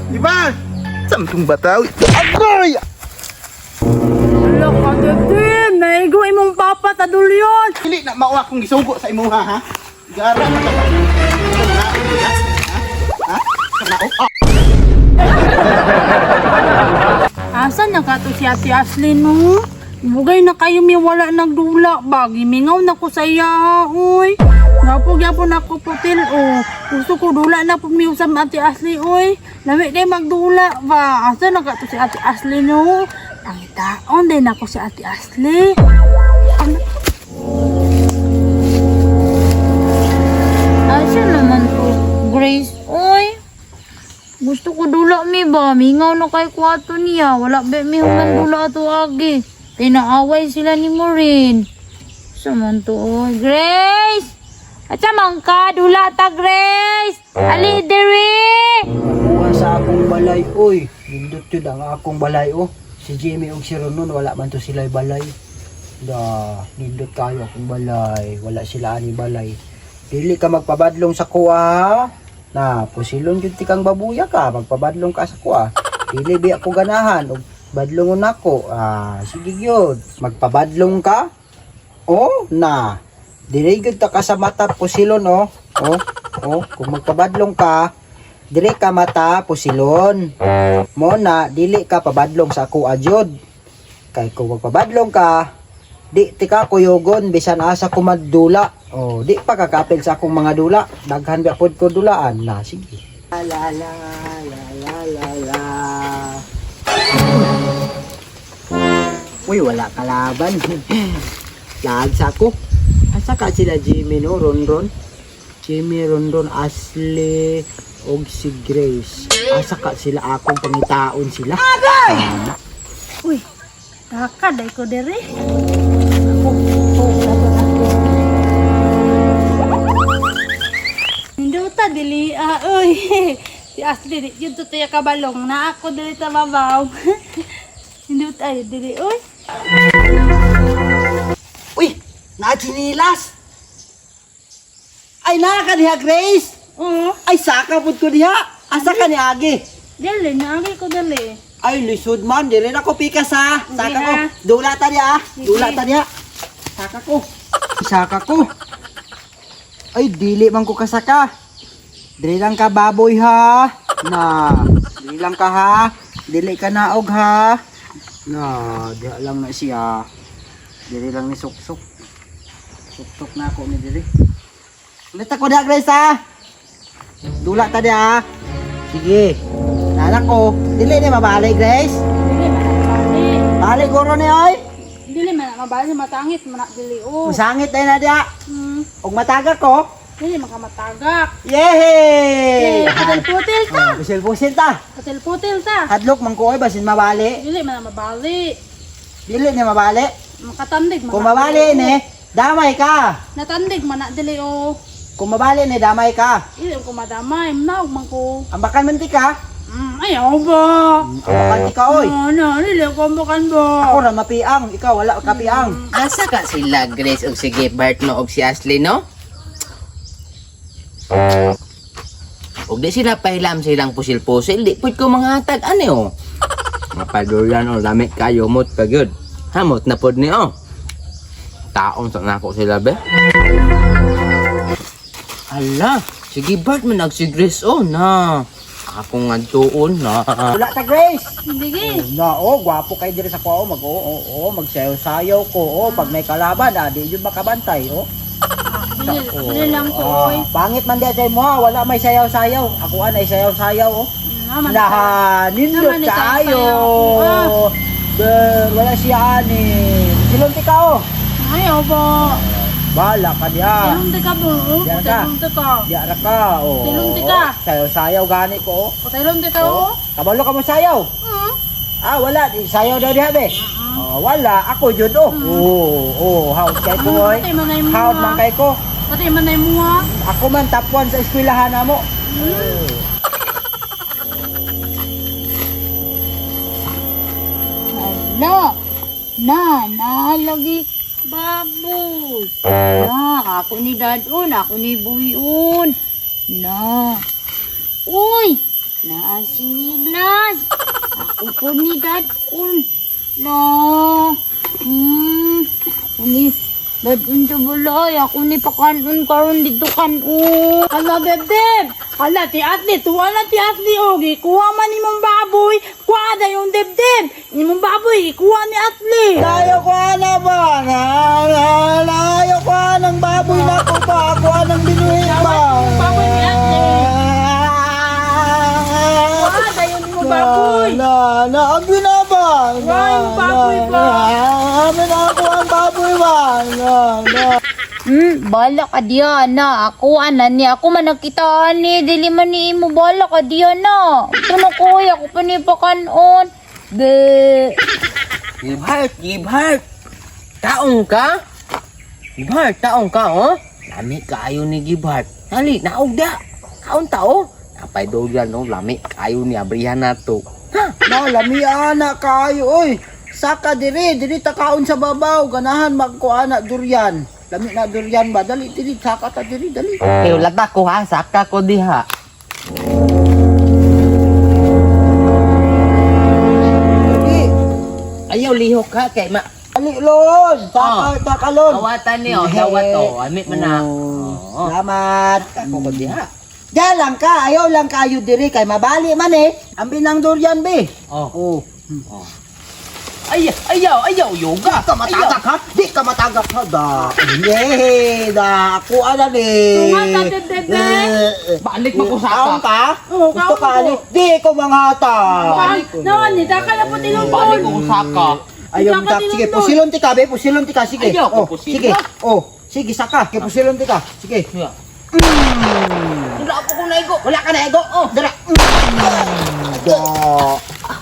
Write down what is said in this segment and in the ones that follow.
Iban! Sampung bataw. Agoy! Wala ka, Devin. Naigo imong papa, tadulyon. Dili na mao akong gisugo sa imuha ha. Gara na ka. Ha? Kanao? Asan na ka to si Ate Ashley, no? Bugay na kayo mi wala nagdula ba? Gimingaw na ko sa iya, oy. Gyapon ako putil, oh. Gusto ko dula na po mi sa Ate Ashley, oy. Lami kay magdula ba? Asan na ka to si Ate Ashley, no? Nangitaon din ako si Ate Ashley. Asan naman to, Grace, oy. Gusto ko dula mi ba? Mingaw na kay kwato niya. Wala ba mi human dula to agi. Tinaaway sila ni Maureen. Saman to, oy. Grace! At samang ka, dula ta, Grace! Ali, diri! Kuha sa akong balay, oy. Nindot yun ang akong balay, oh. Si Jimmy og si Ronon, wala man to sila'y balay. Nindot kayo akong balay. Wala sila ani balay. Dili ka magpabadlong sa kuha, ha? Na, pusilon yun tikang babuya ka. Magpabadlong ka sa kuha. Dili biya ko ganahan. Og badlongon ako. Sige yun. Magpabadlong ka? Oh, na. Dili gyud ta ka sa mata pusilon, oh. Kung magpabadlong ka, dili ka mata pusilon. Mo na dili ka pabadlong sa ako adyod. Kay kung magpabadlong ka, di tika kuyogon bisan asa ko madula. Oh, di pa kakapil sa akong mga dula. Daghan ba pod ko dulaan na, sige. La la la la la la. Uy, wala kalaban. Lagsa ko. Asa ka sila Jimmy, no? Ronron? Jimmy, Ronron, Ashley, og si Grace. Asa ka sila akong pangitaon sila? Uy, dakaday ko diri. Hinduta dili, uy. Si Ashley, yun to tayo kabalong na ako dili sa babaw. Hinduta dili, uy. Uy, naachinilas! Ay, naka diha, Grace! Oo. Ay, saka po ko diha! Asa ka ni Agi? Dili, naagi ko dili. Ay, lisod man, dili na ko pikas ha! Sige, Saka ko! ha? Dula ta diha! Sige. Dula ta diha! Saka ko! Saka ko! Ay, dili man ko kasaka! Dili lang ka baboy ha! Na! Dili lang ka ha! Dili ka naog ha! Na! Diha lang na siya! Dili lang ni suksok. Suksok na ako ni dili. Ulit ako diha, Grace ha! Dula ta diha! Sige! Nanak ko! Dili ni mabalik, Grace! Dili man mabali. Balik guro ni oy! Dili man mabali matangit man dili, oh. Masangit tayo na diha! Og mataga ko! Dili makamatagak. Yehey! Putil-putil ta. Pusil-pusil ta! Putil-putil ta. Hadlok man ko oy, basin mabali! Dili man mabali. Dili ni mabali! Makatandig man. Kung mabali ni, damay ka! Natandig man na dili, oh. Kung mabali ni, damay ka! Dili ko madamay, naog man ko. Ambakan man ti ka! Ayaw ba? Ambakan ti ka oy! Dili ko ambakan ba? Ako ra mapiang, ikaw wala ka piang! Asa ka sila Grace og si Gilbert no og si Ashley no? Og di sila pahilam silang pusil-pusil, di pud ko manghatag ani oh. Mapadulan oh, lamit kayo mot pa gyud. Hamot na pod ni oh. Taong sa nako sila be. Ala, si Gilbert man og si Grace oh na. Ako nga tuon na. Wala ta, Grace! Sige. Na, gwapo kayo diri sa kuha, magsayaw-sayaw ko, pag may kalaban, di yun makabantay, Dili lang ko, oy. Pangit man diya sa mo, wala may sayaw-sayaw. Ako ay sayaw-sayaw, Naman. nindot Naman, kayo. sayaw. Wala siya ani. Silong ti ka, Ayaw ba? Bala ka diya. Tilong ka ba? Diyan ka. Tilong ka. Diya ra ka, Silong ti ka. Sayaw-sayaw gani ko, Tilong ka, oh. Kabalo ka mo sayaw. Wala, sayaw daw diha be. Wala, ako jud hawd kay ko oy. Pati manay mo, Hawd man kay ko. Pati manay mo, ha? Ako man top 1 sa eskwelahan namo. Lagi baboy. Ako ni Dadon, ako ni Buyon. Uy, Nasiniglas. Ako po ni Dad kun. No. Ako ni Dad unsa bulay. Ako ni pakanon karon dito kanon. Ala bebeb. Ala ti atli. Tuwa na ti atli o. Gikuha man imong baboy. Kuha na yung debdeb. Imong baboy. Ikuha ni atli. Layo ko na ba? Layo ko ng baboy na ko pa. Ako ng binuhin ba? Baboy ni atli. Kuha na yung imong baboy. Ang binaba. Kuha yung baboy ba? Amin ako ang baboy ba? Bala ka Diana. Ako ni ako man nakita ni dili man ni mo bala ka Diana. Ito na ko ako pa ni pakanon. Be. Gibhart. Taong ka? Gibhart, taong ka, oh? Lami kayo ni Gibhart. Hali, naog da. Kaon tao. Napay daw yan, oh. Lami kayo ni abrihan na to. Ha? Lami anak kayo, oy. Saka diri takaon sa babaw. Ganahan magkuana durian. Lami na durian ba? Dali, saka ta diri, dali. Eh, lata ko ha. Saka ko diha. Dali, Ayaw lihok ha. Kay ma... dali, lon. Saka lon. Awatan niyo. Dawat to. Amit man na. Salamat. Ako ko diha. Diyan lang ka, ayaw lang kayo diri kay mabali man eh. Ang binang durian be. Oh. Oh. Ayaw, yoga. Di ka matagak ha? Di ka matagak ha? Da, ako ana ni. Tunga na bebebe. Balik mo ko Kaon sa ka? Oo, Gusto kaon ka ko. ni? Di ko manghata. Naon ni daka na po tilong Balik ko saka. Ayaw Saka tak, din sige, ang pusilon ti ka, be, pusilon ti ka, sige. Ayaw ko Oh, pusilon. sige. Oh, sige, saka, kay pusilon ti ka. Sige. Wala po ko naigo. Wala ka na ego. Oh, dara.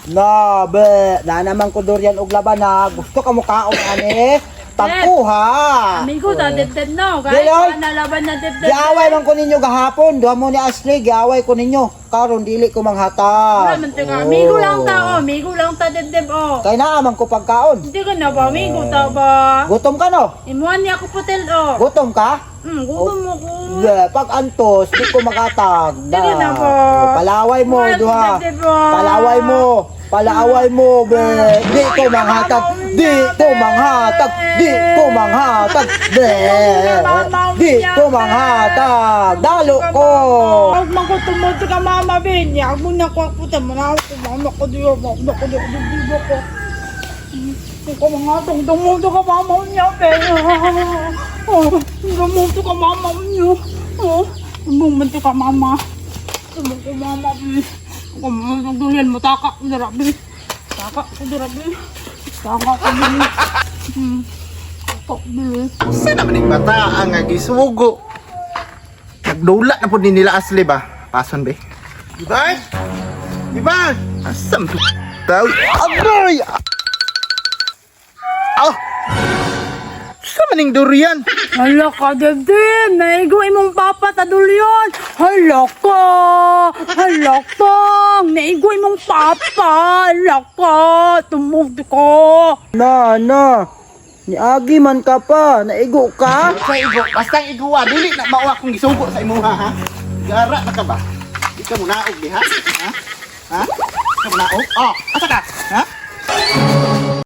Na, be, na naman ko durian og laban na. Gusto ka mo kaon ani? Pagkuha. Amigo ta debdeb no. Dili, Kahit oy. nalaban na debdeb. Giaway man ko ninyo gahapon. Duha mo ni Ashley, giaway ko ninyo. Karon dili ko manghata. Wala man ka. Amigo lang ta oh. Amigo lang ta debdeb oh. Kay naa man ko pagkaon. Hindi ka na ba amigo ta ba? Gutom ka no? Imuhan niya ako putel oh. Gutom ka? Gutom mo ko. Pag antos, di ko makatag. Sige na po. Palaway mo, Wala duha. si Dede po. Palaway mo. Palaway mo, be. Di ko manghatag. Di ko manghatag. Di ko manghatag. Be. Di ko manghatag. Dalo ko. Huwag man ko tumuto ka mama Ben. Huwag mo na ko putel. Manaw ko mama ko diyo. Mama ko diyo. Diyo ko. Hindi ko mga tumuto ka mama niya Ben. Tumuto ka mama niyo. Tumuto ka mama. Tumuto mama Ben. Kung magdulian mo, takak ko darabi. Takak ko darabi. Takak ko darabi. Takak darabi. Usa naman yung bata ang gisugo. Nagdula na po din nila Asli ba? Pason be. Diba? Diba? Asam to. Tao. Agoy! Oh! Sa maning durian? Hala ka, Debdeb! Naigo imong papa ta dulyon! Hala ka! Hala ka! Naigo imong papa! Hala ka! Tumugdi ka! Na. Niagi man ka pa. Naigo ka? Sa igo, basta iguwa, dili na mauwa kong gisugo sa imuha ha. Gara na ka ba? Di ka mo naog di ha? Ha? Ha? Di ka mo naog? Oh, asa ka? Ha?